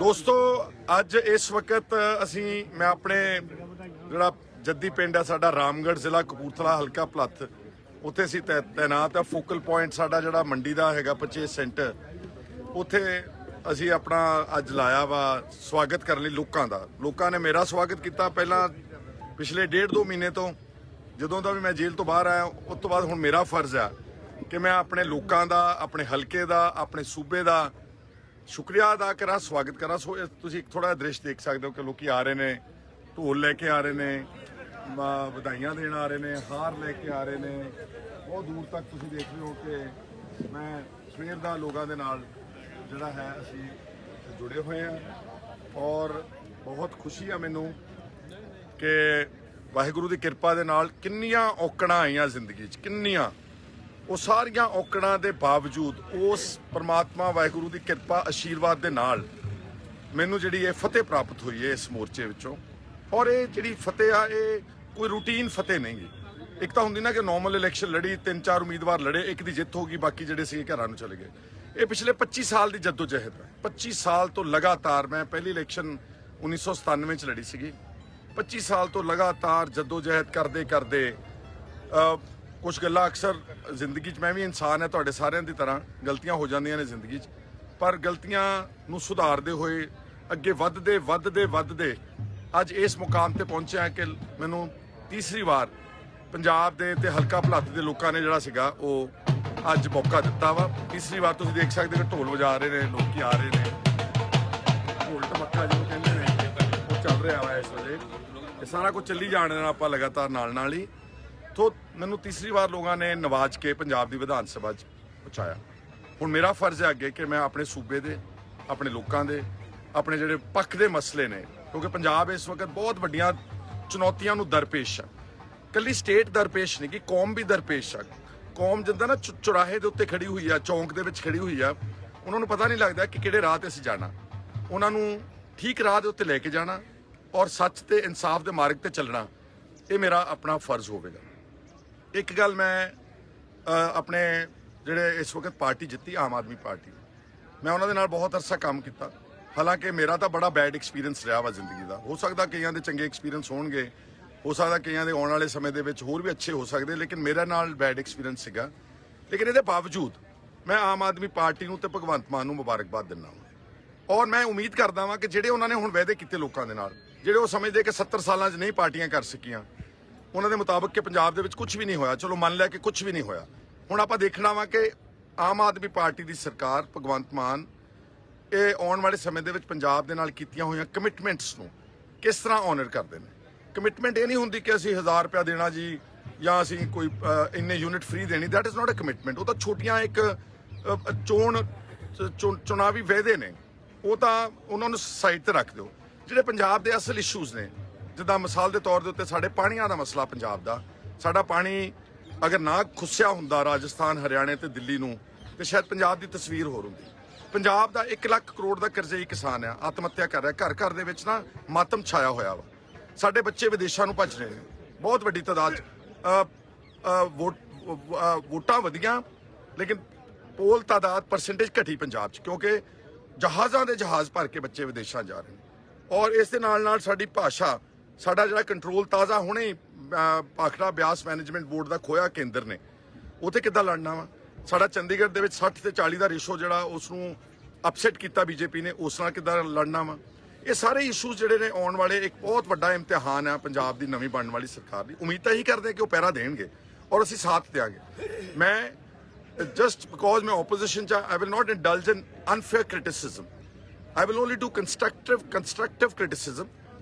ਦੋਸਤੋ ਅੱਜ ਇਸ ਵਕਤ ਅਸੀਂ ਮੈਂ ਆਪਣੇ ਜਿਹੜਾ ਜੱਦੀ ਪਿੰਡ ਹੈ ਸਾਡਾ ਰਾਮਗੜ੍ਹ ਜ਼ਿਲ੍ਹਾ ਕਪੂਰਥਲਾ ਹਲਕਾ ਭਲੱਥ ਉੱਥੇ ਅਸੀਂ ਤੈਨਾਤ ਆ। ਫੋਕਲ ਪੁਆਇੰਟ ਸਾਡਾ ਜਿਹੜਾ ਮੰਡੀ ਦਾ ਹੈਗਾ ਪਰਚੇਸ ਸੈਂਟਰ, ਉੱਥੇ ਅਸੀਂ ਆਪਣਾ ਅੱਜ ਲਾਇਆ ਵਾ ਸਵਾਗਤ ਕਰਨ ਲਈ ਲੋਕਾਂ ਨੇ ਮੇਰਾ ਸਵਾਗਤ ਕੀਤਾ ਪਹਿਲਾਂ ਪਿਛਲੇ 1.5-2 ਮਹੀਨੇ ਤੋਂ, ਜਦੋਂ ਦਾ ਵੀ ਮੈਂ ਜੇਲ੍ਹ ਤੋਂ ਬਾਹਰ ਆਇਆ। ਉਸ ਤੋਂ ਬਾਅਦ ਹੁਣ ਮੇਰਾ ਫਰਜ਼ ਆ ਕਿ ਮੈਂ ਆਪਣੇ ਲੋਕਾਂ ਦਾ, ਆਪਣੇ ਹਲਕੇ ਦਾ, ਆਪਣੇ ਸੂਬੇ ਦਾ ਸ਼ੁਕਰੀਆ ਅਦਾ ਕਰਾਂ, ਸਵਾਗਤ ਕਰਾਂ। ਸੋ ਤੁਸੀਂ ਇੱਕ ਥੋੜਾ ਦ੍ਰਿਸ਼ ਦੇਖ ਸਕਦੇ ਹੋ ਕਿ ਲੋਕੀ ਆ ਰਹੇ ਨੇ, ਢੋਲ ਲੈ ਕੇ ਆ ਰਹੇ ਨੇ, ਵਧਾਈਆਂ ਦੇਣ ਆ ਰਹੇ ਨੇ, ਹਾਰ ਲੈ ਕੇ ਆ ਰਹੇ ਨੇ। ਬਹੁਤ ਦੂਰ ਤੱਕ ਤੁਸੀਂ ਦੇਖ ਰਹੇ ਹੋ ਕਿ ਮੈਂ ਸਵੇਰ ਦਾ ਲੋਕਾਂ ਦੇ ਨਾਲ ਜਿਹੜਾ ਹੈ ਅਸੀਂ ਜੁੜੇ ਹੋਏ ਹਾਂ ਔਰ ਬਹੁਤ ਖੁਸ਼ੀ ਆ ਮੈਨੂੰ ਕਿ ਵਾਹਿਗੁਰੂ ਦੀ ਕਿਰਪਾ ਦੇ ਨਾਲ ਕਿੰਨੀਆਂ ਔਕੜਾਂ ਆਈਆਂ ਜ਼ਿੰਦਗੀ 'ਚ, ਕਿੰਨੀਆਂ, ਉਹ ਸਾਰੀਆਂ ਔਕੜਾਂ ਦੇ ਬਾਵਜੂਦ ਉਸ ਪਰਮਾਤਮਾ ਵਾਹਿਗੁਰੂ ਦੀ ਕਿਰਪਾ ਆਸ਼ੀਰਵਾਦ ਦੇ ਨਾਲ ਮੈਨੂੰ ਜਿਹੜੀ ਇਹ ਫਤਿਹ ਪ੍ਰਾਪਤ ਹੋਈ ਹੈ ਇਸ ਮੋਰਚੇ ਵਿੱਚੋਂ। ਔਰ ਇਹ ਜਿਹੜੀ ਫਤਿਹ ਆ ਇਹ ਕੋਈ ਰੂਟੀਨ ਫਤਿਹ ਨਹੀਂ ਗੀ। ਇੱਕ ਤਾਂ ਹੁੰਦੀ ਨਾ ਕਿ ਨਾਰਮਲ ਇਲੈਕਸ਼ਨ ਲੜੀ, 3-4 ਉਮੀਦਵਾਰ ਲੜੇ, ਇੱਕ ਦੀ ਜਿੱਤ ਹੋ ਗਈ, ਬਾਕੀ ਜਿਹੜੇ ਸੀ ਘਰਾਂ ਨੂੰ ਚਲੇ ਗਏ। ਇਹ ਪਿਛਲੇ 25 ਸਾਲ ਦੀ ਜੱਦੋਜਹਿਦ ਹੈ। 25 ਸਾਲ ਤੋਂ ਲਗਾਤਾਰ, ਮੈਂ ਪਹਿਲੀ ਇਲੈਕਸ਼ਨ 1997 ਚ ਲੜੀ ਸੀਗੀ। 25 ਸਾਲ ਤੋਂ ਲਗਾਤਾਰ ਜੱਦੋਜਹਿਦ ਕਰਦੇ ਕਰਦੇ ਕੁਝ ਗੱਲਾਂ ਅਕਸਰ ਜ਼ਿੰਦਗੀ 'ਚ, ਮੈਂ ਵੀ ਇਨਸਾਨ ਹੈ ਤੁਹਾਡੇ ਸਾਰਿਆਂ ਦੀ ਤਰ੍ਹਾਂ, ਗਲਤੀਆਂ ਹੋ ਜਾਂਦੀਆਂ ਨੇ ਜ਼ਿੰਦਗੀ 'ਚ, ਪਰ ਗਲਤੀਆਂ ਨੂੰ ਸੁਧਾਰਦੇ ਹੋਏ ਅੱਗੇ ਵੱਧਦੇ ਅੱਜ ਇਸ ਮੁਕਾਮ ਤੇ ਪਹੁੰਚਿਆ ਕਿ ਮੈਨੂੰ ਤੀਸਰੀ ਵਾਰ ਪੰਜਾਬ ਦੇ ਤੇ ਹਲਕਾ ਭਲੱਥ ਦੇ ਲੋਕਾਂ ਨੇ ਜਿਹੜਾ ਸੀਗਾ ਉਹ ਅੱਜ ਮੌਕਾ ਦਿੱਤਾ ਵਾ। ਤੀਸਰੀ ਵਾਰ ਤੁਸੀਂ ਦੇਖ ਸਕਦੇ ਹੋ ਕਿ ਢੋਲ ਵਜਾ ਰਹੇ ਨੇ, ਲੋਕੀ ਆ ਰਹੇ ਨੇ, ਢੋਲ ਢਮੱਕਾ ਜਿਹਨੂੰ ਕਹਿੰਦੇ ਨੇ ਉਹ ਚੱਲ ਰਿਹਾ ਵਾ ਇਸ ਵੇਲੇ। ਇਹ ਸਾਰਾ ਕੁਝ ਚੱਲੀ ਜਾਣਾ ਆਪਾਂ ਲਗਾਤਾਰ ਨਾਲ ਹੀ। ਤੋਂ ਮੈਨੂੰ ਤੀਸਰੀ ਵਾਰ ਲੋਕਾਂ ਨੇ ਨਵਾਜ ਕੇ ਪੰਜਾਬ ਦੀ ਵਿਧਾਨ ਸਭਾ 'ਚ ਪਹੁੰਚਾਇਆ। ਹੁਣ ਮੇਰਾ ਫਰਜ਼ ਹੈ ਅੱਗੇ ਕਿ ਮੈਂ ਆਪਣੇ ਸੂਬੇ ਦੇ, ਆਪਣੇ ਲੋਕਾਂ ਦੇ, ਆਪਣੇ ਜਿਹੜੇ ਪੱਖ ਦੇ ਮਸਲੇ ਨੇ, ਕਿਉਂਕਿ ਪੰਜਾਬ ਇਸ ਵਕਤ ਬਹੁਤ ਵੱਡੀਆਂ ਚੁਣੌਤੀਆਂ ਨੂੰ ਦਰਪੇਸ਼ ਆ। ਕੱਲੀ ਸਟੇਟ ਦਰਪੇਸ਼ ਨਹੀਂ ਕਿ ਕੌਮ ਵੀ ਦਰਪੇਸ਼ ਆ। ਕੌਮ ਜਿੱਦਾਂ ਨਾ ਚੁਰਾਹੇ ਦੇ ਉੱਤੇ ਖੜੀ ਹੋਈ ਆ, ਚੌਂਕ ਦੇ ਵਿੱਚ ਖੜੀ ਹੋਈ ਆ, ਉਹਨਾਂ ਨੂੰ ਪਤਾ ਨਹੀਂ ਲੱਗਦਾ ਕਿ ਕਿਹੜੇ ਰਾਹ ਤੇ ਅਸੀਂ ਜਾਣਾ। ਉਹਨਾਂ ਨੂੰ ਠੀਕ ਰਾਹ ਦੇ ਉੱਤੇ ਲੈ ਕੇ ਜਾਣਾ ਔਰ ਸੱਚ ਤੇ ਇਨਸਾਫ ਦੇ ਮਾਰਗ ਤੇ ਚੱਲਣਾ, ਇਹ ਮੇਰਾ ਆਪਣਾ ਫਰਜ਼ ਹੋਵੇਗਾ। ਇੱਕ ਗੱਲ ਮੈਂ ਆਪਣੇ ਜਿਹੜੇ ਇਸ ਵਕਤ ਪਾਰਟੀ ਜਿੱਤੀ, ਆਮ ਆਦਮੀ ਪਾਰਟੀ, ਮੈਂ ਉਹਨਾਂ ਦੇ ਨਾਲ ਬਹੁਤ ਅਰਸਾ ਕੰਮ ਕੀਤਾ। ਹਾਲਾਂਕਿ ਮੇਰਾ ਤਾਂ ਬੜਾ ਬੈਡ ਐਕਸਪੀਰੀਅੰਸ ਰਿਹਾ ਵਾ ਜ਼ਿੰਦਗੀ ਦਾ। ਹੋ ਸਕਦਾ ਕਈਆਂ ਦੇ ਚੰਗੇ ਐਕਸਪੀਰੀਅੰਸ ਹੋਣਗੇ, ਹੋ ਸਕਦਾ ਕਈਆਂ ਦੇ ਆਉਣ ਵਾਲੇ ਸਮੇਂ ਦੇ ਵਿੱਚ ਹੋਰ ਵੀ ਅੱਛੇ ਹੋ ਸਕਦੇ, ਲੇਕਿਨ ਮੇਰਾ ਨਾਲ ਬੈਡ ਐਕਸਪੀਰੀਅੰਸ ਸੀਗਾ। ਲੇਕਿਨ ਇਹਦੇ ਬਾਵਜੂਦ ਮੈਂ ਆਮ ਆਦਮੀ ਪਾਰਟੀ ਨੂੰ ਤੇ ਭਗਵੰਤ ਮਾਨ ਨੂੰ ਮੁਬਾਰਕਬਾਦ ਦਿੰਦਾ ਹਾਂ ਔਰ ਮੈਂ ਉਮੀਦ ਕਰਦਾ ਹਾਂ ਕਿ ਜਿਹੜੇ ਉਹਨਾਂ ਨੇ ਹੁਣ ਵਾਅਦੇ ਕੀਤੇ ਲੋਕਾਂ ਦੇ ਨਾਲ, ਜਿਹੜੇ ਉਹ ਸਮਝਦੇ ਕਿ 70 ਸਾਲਾਂ 'ਚ ਨਹੀਂ ਪਾਰਟੀਆਂ ਕਰ ਸਕੀਆਂ, ਉਹਨਾਂ ਦੇ ਮੁਤਾਬਕ ਕਿ ਪੰਜਾਬ ਦੇ ਵਿੱਚ ਕੁਝ ਵੀ ਨਹੀਂ ਹੋਇਆ, ਚਲੋ ਮੰਨ ਲਿਆ ਕਿ ਕੁਝ ਵੀ ਨਹੀਂ ਹੋਇਆ। ਹੁਣ ਆਪਾਂ ਦੇਖਣਾ ਵਾ ਕਿ ਆਮ ਆਦਮੀ ਪਾਰਟੀ ਦੀ ਸਰਕਾਰ, ਭਗਵੰਤ ਮਾਨ, ਇਹ ਆਉਣ ਵਾਲੇ ਸਮੇਂ ਦੇ ਵਿੱਚ ਪੰਜਾਬ ਦੇ ਨਾਲ ਕੀਤੀਆਂ ਹੋਈਆਂ ਕਮਿਟਮੈਂਟਸ ਨੂੰ ਕਿਸ ਤਰ੍ਹਾਂ ਆਨਰ ਕਰਦੇ ਨੇ। ਕਮਿਟਮੈਂਟ ਇਹ ਨਹੀਂ ਹੁੰਦੀ ਕਿ ਅਸੀਂ 1000 ਰੁਪਇਆ ਦੇਣਾ ਜੀ ਜਾਂ ਅਸੀਂ ਕੋਈ ਇੰਨੇ ਯੂਨਿਟ ਫ੍ਰੀ ਦੇਣੀ। That is not a commitment. ਉਹ ਤਾਂ ਛੋਟੀਆਂ ਇੱਕ ਚੁਣਾਵੀ ਵਾਅਦੇ ਨੇ, ਉਹ ਤਾਂ ਉਹਨਾਂ ਨੂੰ ਸਾਈਡ ਤੇ ਰੱਖ ਦਿਓ। ਜਿਹੜੇ ਪੰਜਾਬ ਦੇ ਅਸਲ ਇਸ਼ੂਜ਼ ਨੇ, ਜਿੱਦਾਂ ਮਿਸਾਲ ਦੇ ਤੌਰ ਦੇ ਉੱਤੇ ਸਾਡੇ ਪਾਣੀਆਂ ਦਾ ਮਸਲਾ ਪੰਜਾਬ ਦਾ, ਸਾਡਾ ਪਾਣੀ ਅਗਰ ਨਾ ਖੁੱਸਿਆ ਹੁੰਦਾ ਰਾਜਸਥਾਨ, ਹਰਿਆਣੇ ਤੇ ਦਿੱਲੀ ਨੂੰ, ਤੇ ਸ਼ਾਇਦ ਪੰਜਾਬ ਦੀ ਤਸਵੀਰ ਹੋਰ ਹੁੰਦੀ। ਪੰਜਾਬ ਦਾ 1 ਲੱਖ ਕਰੋੜ ਦਾ ਕਰਜ਼ਈ ਕਿਸਾਨ ਆ, ਆਤਮ ਹੱਤਿਆ ਕਰ ਰਿਹਾ। ਘਰ ਘਰ ਦੇ ਵਿੱਚ ਨਾ ਮਾਤਮ ਛਾਇਆ ਹੋਇਆ ਵਾ। ਸਾਡੇ ਬੱਚੇ ਵਿਦੇਸ਼ਾਂ ਨੂੰ ਭੱਜ ਰਹੇ ਨੇ ਬਹੁਤ ਵੱਡੀ ਤਾਦਾਦ 'ਚ। ਵੋਟਾਂ ਵਧੀਆਂ ਲੇਕਿਨ ਪੋਲ ਤਾਦਾਦ ਪਰਸੈਂਟੇਜ ਘਟੀ ਪੰਜਾਬ 'ਚ, ਕਿਉਂਕਿ ਜਹਾਜ਼ਾਂ ਦੇ ਜਹਾਜ਼ ਭਰ ਕੇ ਬੱਚੇ ਵਿਦੇਸ਼ਾਂ ਜਾ ਰਹੇ ਨੇ। ਔਰ ਇਸ ਦੇ ਨਾਲ ਸਾਡੀ ਭਾਸ਼ਾ, ਸਾਡਾ ਜਿਹੜਾ ਕੰਟਰੋਲ ਤਾਜ਼ਾ ਹੁਣੇ ਭਾਖੜਾ ਬਿਆਸ ਮੈਨੇਜਮੈਂਟ ਬੋਰਡ ਦਾ ਖੋਇਆ ਕੇਂਦਰ ਨੇ, ਉੱਥੇ ਕਿੱਦਾਂ ਲੜਨਾ ਵਾ। ਸਾਡਾ ਚੰਡੀਗੜ੍ਹ ਦੇ ਵਿੱਚ 60 ਤੇ 40 ਦਾ ਰੇਸ਼ੋ ਜਿਹੜਾ ਉਸ ਨੂੰ ਅਪਸੈਟ ਕੀਤਾ ਬੀਜੇਪੀ ਨੇ, ਉਸ ਨਾਲ ਕਿੱਦਾਂ ਲੜਨਾ ਵਾ। ਇਹ ਸਾਰੇ ਇਸ਼ੂਜ਼ ਜਿਹੜੇ ਨੇ ਆਉਣ ਵਾਲੇ ਇੱਕ ਬਹੁਤ ਵੱਡਾ ਇਮਤਿਹਾਨ ਆ ਪੰਜਾਬ ਦੀ ਨਵੀਂ ਬਣਨ ਵਾਲੀ ਸਰਕਾਰ ਦੀ। ਉਮੀਦ ਤਾਂ ਇਹੀ ਕਰਦੇ ਕਿ ਉਹ ਪਹਿਰਾ ਦੇਣਗੇ ਔਰ ਅਸੀਂ ਸਾਥ ਦਿਆਂਗੇ। ਮੈਂ ਜਸਟ ਬਿਕੋਜ਼ ਮੈਂ ਆਪੋਜੀਸ਼ਨ 'ਚ, I will not indulge in unfair criticism, I will only do constructive criticism.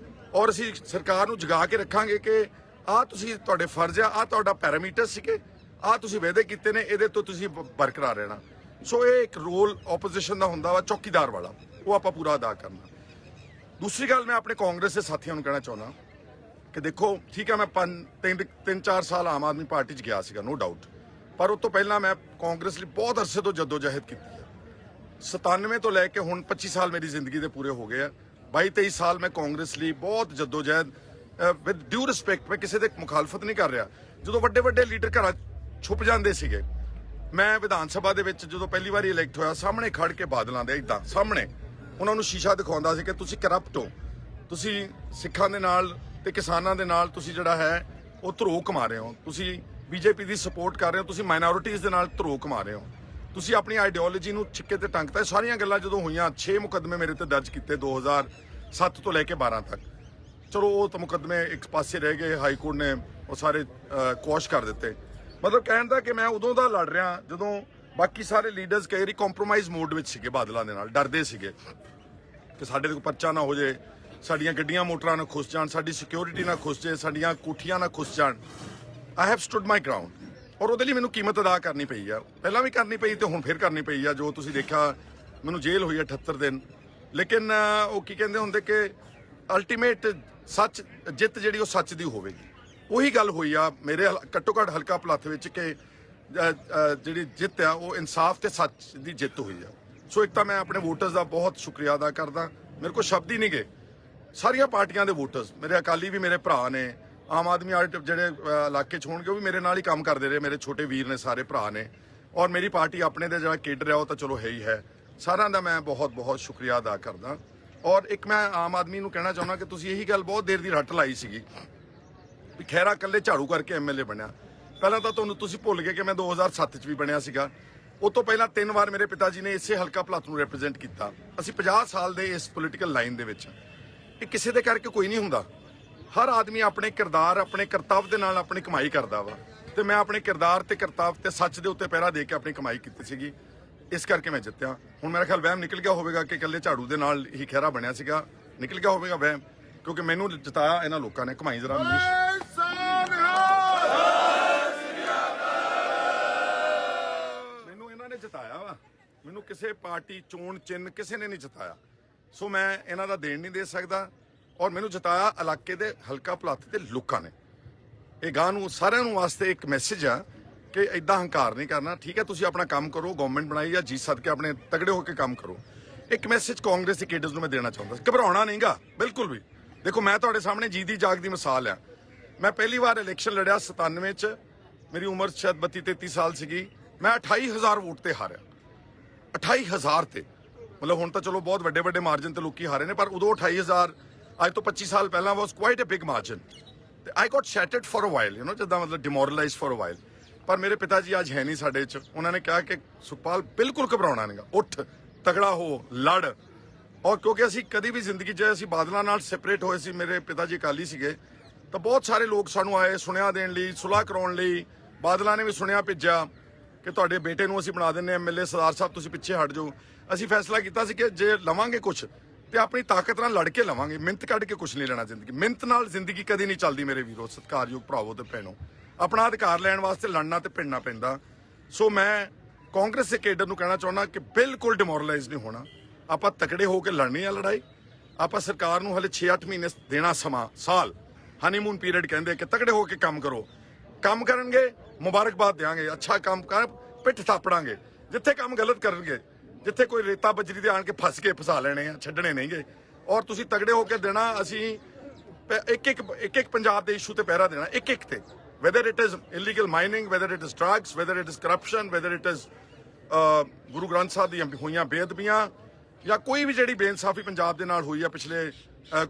ਔਰ ਅਸੀਂ ਸਰਕਾਰ ਨੂੰ ਜਗਾ ਕੇ ਰੱਖਾਂਗੇ ਕਿ ਆਹ ਤੁਸੀਂ, ਤੁਹਾਡੇ ਫਰਜ਼ ਆ, ਆਹ ਤੁਹਾਡਾ ਪੈਰਾਮੀਟਰ ਸੀਗੇ, ਆਹ ਤੁਸੀਂ ਵਾਅਦੇ ਕੀਤੇ ਨੇ, ਇਹਦੇ ਤੋਂ ਤੁਸੀਂ ਬਰਕਰਾਰ ਰਹਿਣਾ। ਸੋ ਇਹ ਇੱਕ ਰੋਲ ਆਪੋਜੀਸ਼ਨ ਦਾ ਹੁੰਦਾ ਵਾ, ਚੌਕੀਦਾਰ ਵਾਲਾ, ਉਹ ਆਪਾਂ ਪੂਰਾ ਅਦਾ ਕਰਨਾ। ਦੂਸਰੀ ਗੱਲ, ਮੈਂ ਆਪਣੇ ਕਾਂਗਰਸ ਦੇ ਸਾਥੀਆਂ ਨੂੰ ਕਹਿਣਾ ਚਾਹੁੰਦਾ ਕਿ ਦੇਖੋ, ਠੀਕ ਹੈ, ਮੈਂ 3-4 ਸਾਲ ਆਮ ਆਦਮੀ ਪਾਰਟੀ 'ਚ ਗਿਆ ਸੀਗਾ, ਨੋ ਡਾਊਟ, ਪਰ ਉਸ ਤੋਂ ਪਹਿਲਾਂ ਮੈਂ ਕਾਂਗਰਸ ਲਈ ਬਹੁਤ ਅਰਸੇ ਤੋਂ ਜੱਦੋਜਹਿਦ ਕੀਤੀ ਹੈ। 97 ਤੋਂ ਲੈ ਕੇ ਹੁਣ 25 ਸਾਲ ਮੇਰੀ ਜ਼ਿੰਦਗੀ ਦੇ ਪੂਰੇ ਹੋ ਗਏ ਆ। 22-23 ਸਾਲ ਮੈਂ ਕਾਂਗਰਸ ਲਈ ਬਹੁਤ ਜੱਦੋਜਹਿਦ, ਵਿਦ ਡਿਊ ਰਿਸਪੈਕਟ, ਮੈਂ ਕਿਸੇ ਦੇ ਮੁਖਾਲਫਤ ਨਹੀਂ ਕਰ ਰਿਹਾ। ਜਦੋਂ ਵੱਡੇ ਲੀਡਰ ਘਰਾਂ ਛੁਪ ਜਾਂਦੇ ਸੀਗੇ, ਮੈਂ ਵਿਧਾਨ ਸਭਾ ਦੇ ਵਿੱਚ ਜਦੋਂ ਪਹਿਲੀ ਵਾਰੀ ਇਲੈਕਟ ਹੋਇਆ, ਸਾਹਮਣੇ ਖੜ ਕੇ ਬਾਦਲਾਂ ਦੇ ਇਦਾਂ ਸਾਹਮਣੇ ਉਹਨਾਂ ਨੂੰ ਸ਼ੀਸ਼ਾ ਦਿਖਾਉਂਦਾ ਸੀ ਕਿ ਤੁਸੀਂ ਕਰਪਟ ਹੋ, ਤੁਸੀਂ ਸਿੱਖਾਂ ਦੇ ਨਾਲ ਤੇ ਕਿਸਾਨਾਂ ਦੇ ਨਾਲ ਤੁਸੀਂ ਜਿਹੜਾ ਹੈ ਉਹ ਧਰੋ ਕਮਾ ਰਹੇ ਹੋ, ਤੁਸੀਂ ਬੀਜੇਪੀ ਦੀ ਸਪੋਰਟ ਕਰ ਰਹੇ ਹੋ, ਤੁਸੀਂ ਮਾਈਨੋਰਿਟੀਜ਼ ਦੇ ਨਾਲ ਧਰੋ ਕਮਾ ਰਹੇ ਹੋ, ਤੁਸੀਂ ਆਪਣੀ ਆਈਡੀਓਲੋਜੀ ਨੂੰ ਛਿੱਕੇ ਤੇ ਟੰਗਤਾ। ਇਹ ਸਾਰੀਆਂ ਗੱਲਾਂ ਜਦੋਂ ਹੋਈਆਂ 6 ਮੁਕੱਦਮੇ ਮੇਰੇ ਤੇ ਦਰਜ ਕੀਤੇ 2007 ਤੋਂ ਲੈ ਕੇ 12 ਤੱਕ। ਚਲੋ ਉਹ ਤਾਂ ਮੁਕੱਦਮੇ ਇੱਕ ਪਾਸੇ ਰਹਿ ਗਏ, ਹਾਈ ਕੋਰਟ ਨੇ ਉਹ ਸਾਰੇ ਕੁਐਸ਼ ਕਰ ਦਿੱਤੇ। ਮਤਲਬ ਕਹਿਣ ਦਾ ਕਿ ਮੈਂ ਉਦੋਂ ਦਾ ਲੜ ਰਿਹਾ ਜਦੋਂ ਬਾਕੀ ਸਾਰੇ ਲੀਡਰਸ ਕਈ ਵਾਰੀ ਕੰਪਰੋਮਾਈਜ਼ ਮੋਡ ਵਿੱਚ ਸੀਗੇ ਬਾਦਲਾਂ ਦੇ ਨਾਲ, ਡਰਦੇ ਸੀਗੇ ਕਿ ਸਾਡੇ ਤੇ ਕੋਈ ਪਰਚਾ ਨਾ ਹੋ ਜੇ, ਸਾਡੀਆਂ ਗੱਡੀਆਂ ਮੋਟਰਾਂ ਨਾ ਖੁੱਸ ਜਾਣ, ਸਾਡੀ ਸਿਕਿਉਰਿਟੀ ਨਾ ਖੁੱਸ ਜੇ, ਸਾਡੀਆਂ ਕੋਠੀਆਂ ਨਾ ਖੁੱਸ ਜਾਣ। I have stood my ground ਔਰ ਉਹਦੇ ਲਈ ਮੈਨੂੰ ਕੀਮਤ ਅਦਾ ਕਰਨੀ ਪਈ ਆ, ਪਹਿਲਾਂ ਵੀ ਕਰਨੀ ਪਈ ਤੇ ਹੁਣ ਫਿਰ ਕਰਨੀ ਪਈ ਆ। ਜੋ ਤੁਸੀਂ ਦੇਖਿਆ ਮੈਨੂੰ ਜੇਲ੍ਹ ਹੋਈ 78 ਦਿਨ, ਲੇਕਿਨ ਉਹ ਕੀ ਕਹਿੰਦੇ ਹੁੰਦੇ ਕਿ ਅਲਟੀਮੇਟ ਸੱਚ ਜਿੱਤ ਜਿਹੜੀ ਉਹ ਸੱਚ ਦੀ ਹੋਵੇਗੀ। ਉਹੀ ਗੱਲ ਹੋਈ ਆ ਮੇਰੇ ਘੱਟੋ ਘੱਟ ਹਲਕਾ ਭਲੱਥ ਵਿੱਚ ਕਿ ਜਿਹੜੀ ਜਿੱਤ ਆ ਉਹ ਇਨਸਾਫ ਤੇ ਸੱਚ ਦੀ ਜਿੱਤ ਹੋਈ ਆ। ਸੋ ਇੱਕ ਤਾਂ ਮੈਂ ਆਪਣੇ ਵੋਟਰਸ ਦਾ ਬਹੁਤ ਸ਼ੁਕਰੀਆ ਅਦਾ ਕਰਦਾ, ਮੇਰੇ ਕੋਲ ਸ਼ਬਦ ਹੀ ਨਹੀਂ ਗਏ। ਸਾਰੀਆਂ ਪਾਰਟੀਆਂ ਦੇ ਵੋਟਰਸ, ਮੇਰੇ ਅਕਾਲੀ ਵੀ ਮੇਰੇ ਭਰਾ ਨੇ, ਆਮ ਆਦਮੀ ਵਾਲੇ ਜਿਹੜੇ ਇਲਾਕੇ 'ਚ ਹੋਣਗੇ ਉਹ ਵੀ ਮੇਰੇ ਨਾਲ ਹੀ ਕੰਮ ਕਰਦੇ ਰਹੇ, ਮੇਰੇ ਛੋਟੇ ਵੀਰ ਨੇ, ਸਾਰੇ ਭਰਾ ਨੇ। ਔਰ ਮੇਰੀ ਪਾਰਟੀ ਆਪਣੇ ਦੇ ਜਿਹੜਾ ਕੇਡਰ ਹੈ ਉਹ ਤਾਂ ਚਲੋ ਹੈ ਹੀ ਹੈ। ਸਾਰਿਆਂ ਦਾ ਮੈਂ ਬਹੁਤ ਬਹੁਤ ਸ਼ੁਕਰੀਆ ਅਦਾ ਕਰਦਾ। ਔਰ ਇੱਕ ਮੈਂ ਆਮ ਆਦਮੀ ਨੂੰ ਕਹਿਣਾ ਚਾਹੁੰਦਾ ਕਿ ਤੁਸੀਂ ਇਹੀ ਗੱਲ ਬਹੁਤ ਦੇਰ ਦੀ ਰੱਟ ਲਾਈ ਸੀਗੀ ਵੀ ਖਹਿਰਾ ਇਕੱਲੇ ਝਾੜੂ ਕਰਕੇ ਐਮਐਲਏ ਬਣਿਆ। ਪਹਿਲਾਂ ਤਾਂ ਤੁਹਾਨੂੰ ਤੁਸੀਂ ਭੁੱਲ ਗਏ ਕਿ ਮੈਂ 2007 'ਚ ਵੀ ਬਣਿਆ ਸੀਗਾ। ਉਹ ਤੋਂ ਪਹਿਲਾਂ 3 ਵਾਰ ਮੇਰੇ ਪਿਤਾ ਜੀ ਨੇ ਇਸੇ ਹਲਕਾ ਭਲੱਥ ਨੂੰ ਰਿਪਰੈਜ਼ੈਂਟ ਕੀਤਾ। ਅਸੀਂ 50 ਸਾਲ ਦੇ ਇਸ ਪੋਲੀਟੀਕਲ ਲਾਈਨ ਦੇ ਵਿੱਚ। ਇਹ ਕਿਸੇ ਦੇ ਕਰਕੇ ਕੋਈ ਨਹੀਂ ਹੁੰਦਾ। ਹਰ ਆਦਮੀ ਆਪਣੇ ਕਿਰਦਾਰ, ਆਪਣੇ ਕਰਤੱਵ ਦੇ ਨਾਲ ਆਪਣੀ ਕਮਾਈ ਕਰਦਾ ਵਾ, ਤੇ ਮੈਂ ਆਪਣੇ ਕਿਰਦਾਰ ਤੇ ਕਰਤੱਵ ਤੇ ਸੱਚ ਦੇ ਉੱਤੇ ਪਹਿਰਾ ਦੇ ਕੇ ਆਪਣੀ ਕਮਾਈ ਕੀਤੀ ਸੀਗੀ। ਇਸ ਕਰਕੇ ਮੈਂ ਜਿੱਤਿਆ। ਹੁਣ ਮੇਰਾ ਖਿਆਲ ਵਹਿਮ ਨਿਕਲ ਗਿਆ ਹੋਵੇਗਾ ਕਿ ਇਕੱਲੇ ਝਾੜੂ ਦੇ ਨਾਲ ਹੀ ਖਹਿਰਾ ਬਣਿਆ ਸੀਗਾ, ਨਿਕਲ ਗਿਆ ਹੋਵੇਗਾ ਵਹਿਮ, ਕਿਉਂਕਿ ਮੈਨੂੰ ਜਿਤਾਇਆ ਇਹਨਾਂ ਲੋਕਾਂ ਨੇ। ਕਮਾਈ ਜ਼ਰਾ ਮੈਨੂੰ ਇਹਨਾਂ ਨੇ ਜਿਤਾਇਆ ਵਾ, ਮੈਨੂੰ ਕਿਸੇ ਪਾਰਟੀ ਚੋਣ ਚਿੰਨ੍ਹ ਕਿਸੇ ਨੇ ਨਹੀਂ ਜਿਤਾਇਆ। ਸੋ ਮੈਂ ਇਹਨਾਂ ਦਾ ਦੇਣ ਨਹੀਂ ਦੇ ਸਕਦਾ। ਔਰ ਮੈਨੂੰ ਜਿਤਾਇਆ ਇਲਾਕੇ ਦੇ ਹਲਕਾ ਭਲੱਥ ਦੇ ਲੋਕਾਂ ਨੇ। ਇਹ ਗਾਂ ਨੂੰ ਸਾਰਿਆਂ ਨੂੰ ਵਾਸਤੇ ਇੱਕ ਮੈਸੇਜ ਆ ਕਿ ਇਦਾਂ ਹੰਕਾਰ ਨਹੀਂ ਕਰਨਾ। ਠੀਕ ਹੈ, ਤੁਸੀਂ ਆਪਣਾ ਕੰਮ ਕਰੋ, ਗਵਰਨਮੈਂਟ ਬਣਾਈ ਆ, ਜੀ ਸਦਕੇ ਆਪਣੇ ਤਗੜੇ ਹੋ ਕੇ ਕੰਮ ਕਰੋ। ਇੱਕ ਮੈਸੇਜ ਕਾਂਗਰਸ ਦੇ ਕੇਡਰਸ ਨੂੰ ਮੈਂ ਦੇਣਾ ਚਾਹੁੰਦਾ, ਘਬਰਾਉਣਾ ਨਹੀਂਗਾ ਬਿਲਕੁਲ ਵੀ। ਦੇਖੋ ਮੈਂ ਤੁਹਾਡੇ ਸਾਹਮਣੇ ਜੀ ਦੀ ਜਾਗ ਦੀ ਮਿਸਾਲ ਆ। ਮੈਂ ਪਹਿਲੀ ਵਾਰ ਇਲੈਕਸ਼ਨ ਲੜਿਆ 97 'ਚ, ਮੇਰੀ ਉਮਰ ਸ਼ਾਇਦ 32-33 ਸਾਲ ਸੀਗੀ। ਮੈਂ 28,000 ਵੋਟ ਤੇ ਹਾਰਿਆ, 28,000 ਤੇ। ਮਤਲਬ ਹੁਣ ਤਾਂ ਚਲੋ ਬਹੁਤ ਵੱਡੇ ਵੱਡੇ ਮਾਰਜਨ ਤੇ ਲੋਕੀ ਹਾਰੇ ਨੇ, ਪਰ ਉਦੋਂ 28,000 ਅੱਜ ਤੋਂ 25 ਸਾਲ ਪਹਿਲਾਂ was quite a big margin. ਤੇ I got shattered for a while, you know, ਜਿੱਦਾਂ ਮਤਲਬ ਡਿਮੋਰਲਾਈਜ਼ ਫॉर ਅ ਵਾਈਲ। ਪਰ ਮੇਰੇ ਪਿਤਾ ਜੀ ਅੱਜ ਹੈ ਨਹੀਂ ਸਾਡੇ 'ਚ। ਉਹਨਾਂ ਨੇ ਕਿਹਾ ਕਿ ਸੁਖਪਾਲ ਬਿਲਕੁਲ ਘਬਰਾਉਣਾ ਨਹੀਂਗਾ, ਉੱਠ, ਤਗੜਾ ਹੋ, ਲੜ। ਔਰ ਕਿਉਂਕਿ ਅਸੀਂ ਕਦੀ ਵੀ ਜ਼ਿੰਦਗੀ 'ਚ ਅਸੀਂ ਬਾਦਲਾਂ ਨਾਲ ਸੈਪਰੇਟ ਹੋਏ ਸੀ, ਮੇਰੇ ਪਿਤਾ ਜੀ ਅਕਾਲੀ ਸੀਗੇ, ਤਾਂ ਬਹੁਤ ਸਾਰੇ ਲੋਕ ਸਾਨੂੰ ਆਏ ਸੁਣਿਆ ਦੇਣ ਲਈ, ਸੁਲਾਹ ਕਰਾਉਣ ਲਈ। ਬਾਦਲਾਂ ਨੇ ਵੀ ਸੁਣਿਆ ਭੇਜਿਆ ਕਿ ਤੁਹਾਡੇ ਬੇਟੇ ਨੂੰ ਅਸੀਂ ਬਣਾ ਦਿੰਦੇ ਐਮਐਲਏ, ਸਰਦਾਰ ਸਾਹਿਬ ਤੁਸੀਂ ਪਿੱਛੇ ਹਟ ਜਾਓ। ਅਸੀਂ ਫੈਸਲਾ ਕੀਤਾ ਸੀ ਕਿ ਜੇ ਲਵਾਂਗੇ ਕੁਛ ਤੇ ਆਪਣੀ ਤਾਕਤ ਨਾਲ ਲੜ ਕੇ ਲਵਾਂਗੇ, ਮਿਹਨਤ ਕੱਢ ਕੇ ਕੁਛ ਨਹੀਂ ਲੈਣਾ ਜ਼ਿੰਦਗੀ। ਮਿਹਨਤ ਨਾਲ ਜ਼ਿੰਦਗੀ ਕਦੀ ਨਹੀਂ ਚੱਲਦੀ ਮੇਰੇ ਵੀਰੋ, ਸਤਿਕਾਰਯੋਗ ਭਰਾਵੋ ਤੇ ਭੈਣੋ। ਆਪਣਾ ਅਧਿਕਾਰ ਲੈਣ ਵਾਸਤੇ ਲੜਨਾ ਤੇ ਭਿੜਨਾ ਪੈਂਦਾ। ਸੋ ਮੈਂ ਕਾਂਗਰਸ ਦੇ ਕੇਡਰ ਨੂੰ ਕਹਿਣਾ ਚਾਹੁੰਦਾ ਕਿ ਬਿਲਕੁਲ ਡਿਮੋਰਲਾਈਜ਼ ਨਹੀਂ ਹੋਣਾ। ਆਪਾਂ ਤਕੜੇ ਹੋ ਕੇ ਲੜਨੀ ਆ ਲੜਾਈ। ਆਪਾਂ ਸਰਕਾਰ ਨੂੰ ਹਲੇ 6-8 ਮਹੀਨੇ ਦੇਣਾ ਸਮਾਂ, ਸਾਲ, ਹਨੀਮੂਨ ਪੀਰੀਅਡ ਕਹਿੰਦੇ, ਕਿ ਤਕੜੇ ਹੋ ਕੇ ਕੰਮ ਕਰੋ। ਕੰਮ ਕਰਨਗੇ ਮੁਬਾਰਕਬਾਦ ਦੇਵਾਂਗੇ, ਅੱਛਾ ਕੰਮ ਕਰ, ਪਿੱਠ ਥਾਪੜਾਂਗੇ। ਜਿੱਥੇ ਕੰਮ ਗਲਤ ਕਰਨਗੇ, ਜਿੱਥੇ ਕੋਈ ਰੇਤਾ ਬਜਰੀ ਦੇ ਆਣ ਕੇ ਫਸ ਕੇ ਫਸਾ ਲੈਣੇ ਆ, ਛੱਡਣੇ ਨਹੀਂਗੇ। ਔਰ ਤੁਸੀਂ ਤਗੜੇ ਹੋ ਕੇ ਦੇਣਾ। ਅਸੀਂ ਇੱਕ ਪੰਜਾਬ ਦੇ ਇਸ਼ੂ ਤੇ ਪਹਿਰਾ ਦੇਣਾ, ਇੱਕ ਤੇ, whether it is illegal mining, whether it is drugs, whether it is corruption, whether it is Guru Granth Sahib ਦੀਆਂ ਹੋਈਆਂ ਬੇਅਦਬੀਆਂ, ਜਾਂ ਕੋਈ ਵੀ ਜਿਹੜੀ ਬੇਇਨਸਾਫੀ ਪੰਜਾਬ ਦੇ ਨਾਲ ਹੋਈ ਆ ਪਿਛਲੇ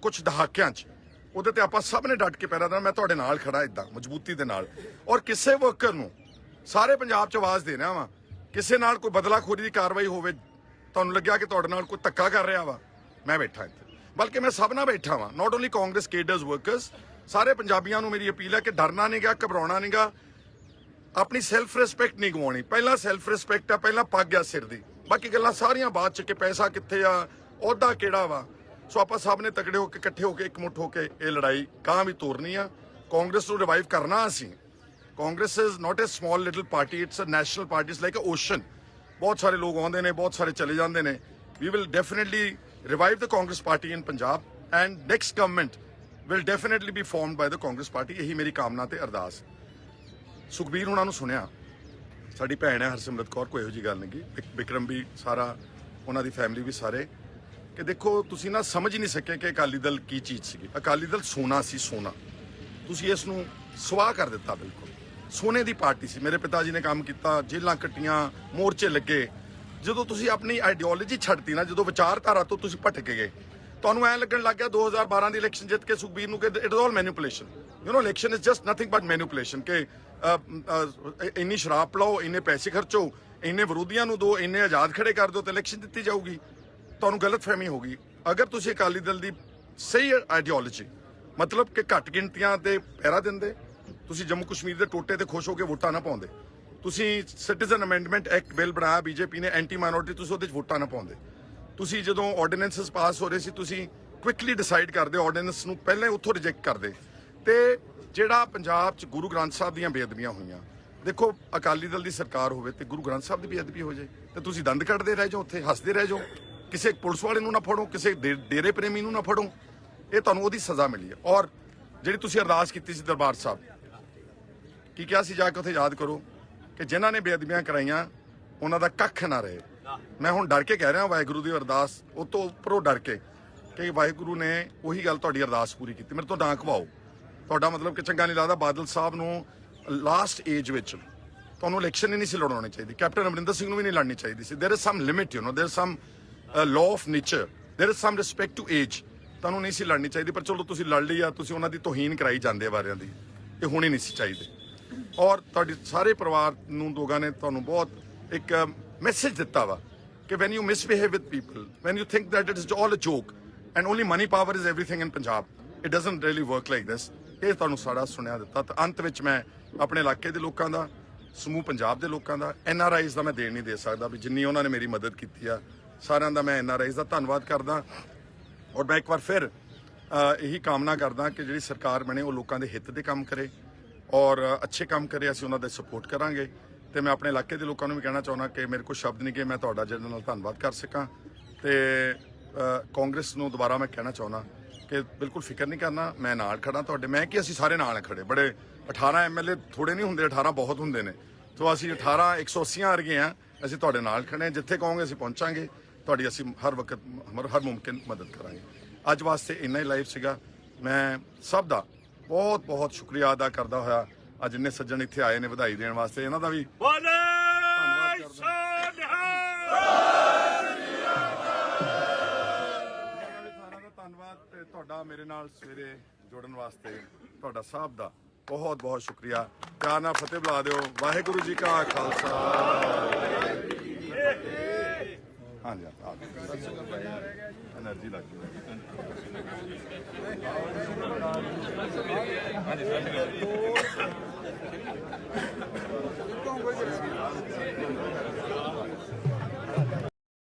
ਕੁਝ ਦਹਾਕਿਆਂ 'ਚ, ਉਹਦੇ ਤੇ ਆਪਾਂ ਸਭ ਨੇ ਡਟ ਕੇ ਪਹਿਰਾ ਦੇਣਾ। ਮੈਂ ਤੁਹਾਡੇ ਨਾਲ ਖੜਾ ਇਦਾਂ ਮਜ਼ਬੂਤੀ ਦੇ ਨਾਲ। ਔਰ ਕਿਸੇ ਵਰਕਰ ਨੂੰ ਸਾਰੇ ਪੰਜਾਬ 'ਚ ਆਵਾਜ਼ ਦੇਣਾ ਵਾ, ਕਿਸੇ ਨਾਲ ਕੋਈ ਬਦਲਾਖੋਰੀ ਦੀ ਕਾਰਵਾਈ ਹੋਵੇ, ਤੁਹਾਨੂੰ ਲੱਗਿਆ ਕਿ ਤੁਹਾਡੇ ਨਾਲ ਕੋਈ ਧੱਕਾ ਕਰ ਰਿਹਾ ਵਾ, ਮੈਂ ਬੈਠਾ ਇੱਥੇ, ਬਲਕਿ ਮੈਂ ਸਭ ਨਾਲ ਬੈਠਾ ਵਾਂ, ਨਾਟ ਓਨਲੀ ਕਾਂਗਰਸ ਕੇਡਰਸ, ਵਰਕਰਸ। ਸਾਰੇ ਪੰਜਾਬੀਆਂ ਨੂੰ ਮੇਰੀ ਅਪੀਲ ਹੈ ਕਿ ਡਰਨਾ ਨਹੀਂਗਾ, ਘਬਰਾਉਣਾ ਨਹੀਂਗਾ, ਆਪਣੀ ਸੈਲਫ ਰਿਸਪੈਕਟ ਨਹੀਂ ਗਵਾਉਣੀ। ਪਹਿਲਾਂ ਸੈਲਫ ਰਿਸਪੈਕਟ ਆ, ਪਹਿਲਾਂ ਪੱਗ ਆ ਸਿਰ ਦੀ, ਬਾਕੀ ਗੱਲਾਂ ਸਾਰੀਆਂ ਬਾਅਦ 'ਚ ਕਿ ਪੈਸਾ ਕਿੱਥੇ ਆ, ਅਹੁਦਾ ਕਿਹੜਾ ਵਾ। ਸੋ ਆਪਾਂ ਸਭ ਨੇ ਤਕੜੇ ਹੋ ਕੇ, ਇਕੱਠੇ ਹੋ ਕੇ, ਇਕਮੁੱਠ ਹੋ ਕੇ ਇਹ ਲੜਾਈ ਕਾਂ ਵੀ ਤੋਰਨੀ ਆ। ਕਾਂਗਰਸ ਨੂੰ ਰਿਵਾਈਵ ਕਰਨਾ ਅਸੀਂ। Congress is not a small little party, it's a national party, it's like a ocean. ਬਹੁਤ ਸਾਰੇ ਲੋਕ ਆਉਂਦੇ ਨੇ, ਬਹੁਤ ਸਾਰੇ ਚਲੇ ਜਾਂਦੇ ਨੇ। We will definitely revive the Congress party in Punjab, and next government will definitely be formed by the Congress party. ਇਹੀ ਮੇਰੀ ਕਾਮਨਾ ਤੇ ਅਰਦਾਸ। ਸੁਖਬੀਰ ਹੁਣਾਂ ਨੂੰ ਸੁਣਿਆ, ਸਾਡੀ ਭੈਣ ਹੈ ਹਰਸਿਮਰਤ ਕੌਰ, ਕੋਈ ਇਹੋ ਜਿਹੀ ਗੱਲ ਨਹੀਂ। ਵਿਕਰਮ ਵੀ ਸਾਰਾ, ਉਹਨਾਂ ਦੀ ਫੈਮਿਲੀ ਵੀ ਸਾਰੇ, ਕਿ ਦੇਖੋ ਤੁਸੀਂ ਨਾ ਸਮਝ ਹੀ ਨਹੀਂ ਸਕੇ ਕਿ ਅਕਾਲੀ ਦਲ ਕੀ ਚੀਜ਼ ਸੀਗੀ। ਅਕਾਲੀ ਦਲ ਸੋਨਾ ਸੀ, ਸੋਨਾ। ਤੁਸੀਂ ਇਸ ਨੂੰ ਸਵਾਹ ਕਰ ਦਿੱਤਾ। ਬਿਲਕੁਲ ਸੋਨੇ ਦੀ ਪਾਰਟੀ ਸੀ। ਮੇਰੇ ਪਿਤਾ ਜੀ ਨੇ ਕੰਮ ਕੀਤਾ, ਜੇਲ੍ਹਾਂ ਕੱਟੀਆਂ, ਮੋਰਚੇ ਲੱਗੇ, ਜਦੋਂ ਤੁਸੀਂ ਆਪਣੀ ਆਈਡੀਓਲੋਜੀ ਛੱਡਤੀ ਨਾ, ਜਦੋਂ ਵਿਚਾਰਧਾਰਾ ਤੋਂ ਤੁਸੀਂ ਭਟਕ ਗਏ, ਤੁਹਾਨੂੰ ਐਂ ਲੱਗਣ ਲੱਗ ਗਿਆ 2012 ਦੀ ਇਲੈਕਸ਼ਨ ਜਿੱਤ ਕੇ ਸੁਖਬੀਰ ਨੂੰ ਕਿ it is all manipulation. You know election is just nothing but manipulation, ਕਿ ਇੰਨੀ ਸ਼ਰਾਬ ਪਿਲਾਓ, ਇੰਨੇ ਪੈਸੇ ਖਰਚੋ, ਇੰਨੇ ਵਿਰੋਧੀਆਂ ਨੂੰ ਦਿਓ, ਇੰਨੇ ਆਜ਼ਾਦ ਖੜੇ ਕਰ ਦਿਓ ਤੇ ਇਲੈਕਸ਼ਨ ਦਿੱਤੀ ਜਾਊਗੀ। ਤੁਹਾਨੂੰ ਗਲਤਫਹਿਮੀ ਹੋ ਗਈ। ਅਗਰ ਤੁਸੀਂ ਅਕਾਲੀ ਦਲ ਦੀ ਸਹੀ ਆਈਡੀਓਲੋਜੀ, ਮਤਲਬ ਕਿ ਘੱਟ ਗਿਣਤੀਆਂ ਤੇ ਪਹਿਰਾ ਦਿੰਦੇ, ਤੁਸੀਂ ਜੰਮੂ ਕਸ਼ਮੀਰ ਦੇ ਟੋਟੇ ਤੇ ਖੁਸ਼ ਹੋ ਕੇ ਵੋਟਾਂ ਨਾ ਪਾਉਂਦੇ, ਤੁਸੀਂ ਸਿਟੀਜ਼ਨ ਅਮੈਂਡਮੈਂਟ ਐਕਟ ਬਿੱਲ ਬਣਾਇਆ ਬੀਜੇਪੀ ਨੇ ਐਂਟੀ ਮਾਈਨੋਰਿਟੀ, ਤੁਸੀਂ ਉਹਦੇ 'ਚ ਵੋਟਾਂ ਨਾ ਪਾਉਂਦੇ, ਤੁਸੀਂ ਜਦੋਂ ਆਰਡੀਨੈਂਸਸ ਪਾਸ ਹੋ ਰਹੇ ਸੀ ਤੁਸੀਂ ਕੁਇਕਲੀ ਡਿਸਾਈਡ ਕਰਦੇ, ਆਰਡੀਨੈਂਸ ਨੂੰ ਪਹਿਲਾਂ ਹੀ ਉੱਥੋਂ ਰਿਜੈਕਟ ਕਰਦੇ। ਤੇ ਜਿਹੜਾ ਪੰਜਾਬ 'ਚ ਗੁਰੂ ਗ੍ਰੰਥ ਸਾਹਿਬ ਦੀਆਂ ਬੇਅਦਬੀਆਂ ਹੋਈਆਂ, ਦੇਖੋ ਅਕਾਲੀ ਦਲ ਦੀ ਸਰਕਾਰ ਹੋਵੇ ਤੇ ਗੁਰੂ ਗ੍ਰੰਥ ਸਾਹਿਬ ਦੀ ਬੇਅਦਬੀ ਹੋ ਜਾਏ ਤੇ ਤੁਸੀਂ ਦੰਦ ਕੱਢਦੇ ਰਹਿ ਜਾਓ, ਉੱਥੇ ਹੱਸਦੇ ਰਹਿ ਜਾਓ, ਕਿਸੇ ਪੁਲਿਸ ਵਾਲੇ ਨੂੰ ਨਾ ਫੜੋ, ਕਿਸੇ ਡੇਰੇ ਪ੍ਰੇਮੀ ਨੂੰ ਨਾ ਫੜੋ। ਇਹ ਤੁਹਾਨੂੰ ਉਹਦੀ ਸਜ਼ਾ ਮਿਲੀ ਹੈ। ਔਰ ਜਿਹੜੀ ਤੁਸੀਂ ਅਰਦਾਸ ਕੀਤੀ ਸੀ ਦਰਬਾਰ ਸਾਹਿਬ, ਕੀ ਕਿਹਾ ਸੀ ਜਾ ਕੇ ਉੱਥੇ ਯਾਦ ਕਰੋ ਕਿ ਜਿਨ੍ਹਾਂ ਨੇ ਬੇਅਦਬੀਆਂ ਕਰਾਈਆਂ ਉਹਨਾਂ ਦਾ ਕੱਖ ਨਾ ਰਹੇ। ਮੈਂ ਹੁਣ ਡਰ ਕੇ ਕਹਿ ਰਿਹਾ ਵਾਹਿਗੁਰੂ ਦੀ ਅਰਦਾਸ, ਉਹ ਤੋਂ ਉੱਪਰੋਂ ਡਰ ਕੇ, ਕਿ ਵਾਹਿਗੁਰੂ ਨੇ ਉਹੀ ਗੱਲ ਤੁਹਾਡੀ ਅਰਦਾਸ ਪੂਰੀ ਕੀਤੀ। ਮੇਰੇ ਤੋਂ ਨਾ ਘਵਾਓ, ਤੁਹਾਡਾ ਮਤਲਬ ਕਿ ਚੰਗਾ ਨਹੀਂ ਲੱਗਦਾ। ਬਾਦਲ ਸਾਹਿਬ ਨੂੰ ਲਾਸਟ ਏਜ ਵਿੱਚ ਤੁਹਾਨੂੰ ਇਲੈਕਸ਼ਨ ਹੀ ਨਹੀਂ ਸੀ ਲੜਾਉਣੀ ਚਾਹੀਦੀ, ਕੈਪਟਨ ਅਮਰਿੰਦਰ ਸਿੰਘ ਨੂੰ ਵੀ ਨਹੀਂ ਲੜਨੀ ਚਾਹੀਦੀ ਸੀ। There is some limit, you know, there is some law of nature, there is some respect to age. ਤੁਹਾਨੂੰ ਨਹੀਂ ਸੀ ਲੜਨੀ ਚਾਹੀਦੀ, ਪਰ ਚਲੋ ਤੁਸੀਂ ਲੜ ਲਈ ਆ, ਤੁਸੀਂ ਉਹਨਾਂ ਦੀ ਤੋਹੀਨ ਕਰਾਈ ਜਾਂਦੇ ਵਾਰਿਆਂ ਦੀ, ਇਹ ਹੋਣੀ ਨਹੀਂ ਸੀ ਚਾਹੀਦੀ। ਔਰ ਤੁਹਾਡੇ ਸਾਰੇ ਪਰਿਵਾਰ ਨੂੰ ਲੋਕਾਂ ਨੇ ਤੁਹਾਨੂੰ ਬਹੁਤ ਇੱਕ ਮੈਸੇਜ ਦਿੱਤਾ ਵਾ ਕਿ when you misbehave with people, when you think that it is all a joke and only money power is everything in Punjab, it doesn't really work like this. ਇਹ ਤੁਹਾਨੂੰ ਸਾਰਾ ਸੁਣਿਆ ਦਿੱਤਾ। ਤਾਂ ਅੰਤ ਵਿੱਚ ਮੈਂ ਆਪਣੇ ਇਲਾਕੇ ਦੇ ਲੋਕਾਂ ਦਾ, ਸਮੂਹ ਪੰਜਾਬ ਦੇ ਲੋਕਾਂ ਦਾ, NRIs ਦਾ ਮੈਂ ਦੇਣ ਨਹੀਂ ਦੇ ਸਕਦਾ ਵੀ ਜਿੰਨੀ ਉਹਨਾਂ ਨੇ ਮੇਰੀ ਮਦਦ ਕੀਤੀ ਆ। ਸਾਰਿਆਂ ਦਾ ਮੈਂ NRIs ਦਾ ਧੰਨਵਾਦ ਕਰਦਾ। ਔਰ ਮੈਂ ਇੱਕ ਵਾਰ ਫਿਰ ਇਹੀ ਕਾਮਨਾ ਕਰਦਾ ਕਿ ਜਿਹੜੀ ਸਰਕਾਰ ਬਣੇ ਉਹ ਲੋਕਾਂ ਦੇ ਹਿੱਤ ਦੇ ਕੰਮ ਕਰੇ ਔਰ ਅੱਛੇ ਕੰਮ ਕਰੇ, ਅਸੀਂ ਉਹਨਾਂ ਦਾ ਸਪੋਰਟ ਕਰਾਂਗੇ। ਤੇ ਮੈਂ ਆਪਣੇ ਇਲਾਕੇ ਦੇ ਲੋਕਾਂ ਨੂੰ ਵੀ ਕਹਿਣਾ ਚਾਹੁੰਦਾ ਕਿ ਮੇਰੇ ਕੋਲ ਸ਼ਬਦ ਨਹੀਂ ਕਿ ਮੈਂ ਤੁਹਾਡਾ ਜਿਹਦੇ ਨਾਲ ਧੰਨਵਾਦ ਕਰ ਸਕਾਂ। ਤੇ ਕਾਂਗਰਸ ਨੂੰ ਦੁਬਾਰਾ ਮੈਂ ਕਹਿਣਾ ਚਾਹੁੰਦਾ ਕਿ ਬਿਲਕੁਲ ਫਿਕਰ ਨਹੀਂ ਕਰਨਾ, ਮੈਂ ਨਾਲ ਖੜਾ ਤੁਹਾਡੇ। ਮੈਂ ਕਿ ਅਸੀਂ ਸਾਰੇ ਨਾਲ ਖੜੇ, ਬੜੇ 18 MLA ਥੋੜੇ ਨਹੀਂ ਹੁੰਦੇ, 18 ਬਹੁਤ ਹੁੰਦੇ ਨੇ। ਸੋ ਅਸੀਂ 18 180 ਵਰਗੇ ਆ, ਅਸੀਂ ਤੁਹਾਡੇ ਨਾਲ ਖੜੇ, ਜਿੱਥੇ ਕਹੋਗੇ ਅਸੀਂ ਪਹੁੰਚਾਂਗੇ, ਤੁਹਾਡੀ ਅਸੀਂ ਹਰ ਵਕਤ ਹਰ ਮੁਮਕਿਨ ਮਦਦ ਕਰਾਂਗੇ। ਅੱਜ ਵਾਸਤੇ ਇੰਨਾ ਹੀ ਲਾਈਵ ਸੀਗਾ। ਮੈਂ ਸਭ ਦਾ ਬਹੁਤ ਬਹੁਤ ਸ਼ੁਕਰੀਆ ਅਦਾ ਕਰਦਾ ਹੋਇਆ ਅੱਜ ਇੰਨੇ ਸੱਜਣ ਇੱਥੇ ਆਏ ਨੇ ਵਧਾਈ ਦੇਣ ਵਾਸਤੇ, ਇਹਨਾਂ ਦਾ ਵੀ ਧੰਨਵਾਦ। ਤੇ ਤੁਹਾਡਾ ਮੇਰੇ ਨਾਲ ਸਵੇਰੇ ਜੁੜਨ ਵਾਸਤੇ ਤੁਹਾਡਾ ਸਭ ਦਾ ਬਹੁਤ ਬਹੁਤ ਸ਼ੁਕਰੀਆ। ਪਿਆਰ ਨਾਲ ਫਤਿਹ ਬੁਲਾ ਦਿਓ। ਵਾਹਿਗੁਰੂ ਜੀ ਕਾ ਖਾਲਸਾ। ਹਾਂਜੀ ਐਨਰਜੀ ਲੱਗ ਗਈ।